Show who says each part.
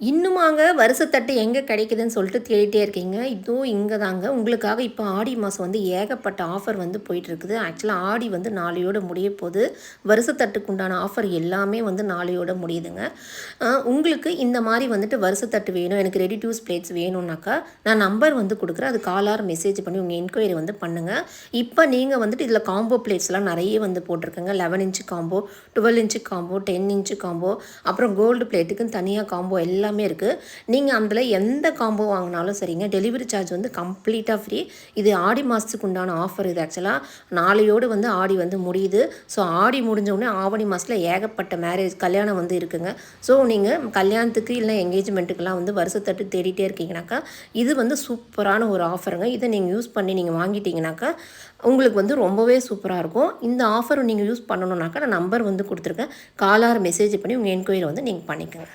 Speaker 1: இன்னுமாங்க வருஷத்தட்டு எங்கே கிடைக்குதுன்னு சொல்லிட்டு தேடிட்டே இருக்கீங்க. இதுவும் இங்கே தாங்க. உங்களுக்காக இப்போ ஆடி மாதம் வந்து ஏகப்பட்ட ஆஃபர் வந்து போயிட்டுருக்குது. ஆக்சுவலாக ஆடி வந்து நாளையோட முடிய போகுது. வருஷத்தட்டுக்கு உண்டான ஆஃபர் எல்லாமே வந்து நாளையோட முடியுதுங்க. உங்களுக்கு இந்த மாதிரி வந்துட்டு வருஷத்தட்டு வேணும், எனக்கு ரெடி டு யூஸ் பிளேட்ஸ் வேணும்னாக்கா நான் நம்பர் வந்து கொடுக்குறேன். அது காலார் மெசேஜ் பண்ணி உங்கள் என்கொயரி வந்து பண்ணுங்கள். இப்போ நீங்கள் வந்துட்டு இதில் காம்போ பிளேட்ஸ்லாம் நிறைய வந்து போட்டிருக்கேங்க. 11 inch combo, 12 inch combo, 10 inch combo, அப்புறம் கோல்டு பிளேட்டுக்குன்னு தனியாக காம்போ எல்லாமே இருக்குது. நீங்கள் அதில் எந்த காம்போ வாங்கினாலும் சரிங்க, டெலிவரி சார்ஜ் வந்து கம்ப்ளீட்டாக ஃப்ரீ. இது ஆடி மாதத்துக்கு உண்டான ஆஃபர். இது ஆக்சுவலாக நாளையோடு வந்து ஆடி வந்து முடியுது. ஸோ ஆடி முடிஞ்சவுடனே ஆவணி மாதத்தில் ஏகப்பட்ட மேரேஜ் கல்யாணம் வந்து இருக்குங்க. ஸோ நீங்கள் கல்யாணத்துக்கு இல்லை என்கேஜ்மெண்ட்டுக்கெல்லாம் வந்து வருஷத்தட்டு தேடிட்டே இருக்கீங்கனாக்கா இது வந்து சூப்பரான ஒரு ஆஃபருங்க. இதை நீங்கள் யூஸ் பண்ணி நீங்கள் வாங்கிட்டீங்கனாக்கா உங்களுக்கு வந்து ரொம்பவே சூப்பராக இருக்கும். இந்த ஆஃபர் நீங்கள் யூஸ் பண்ணணுன்னாக்கா நான் நம்பர் வந்து கொடுத்துருக்கேன். காலார் மெசேஜ் பண்ணி உங்கள் என்கொயரி வந்து நீங்கள் பண்ணிக்கோங்க.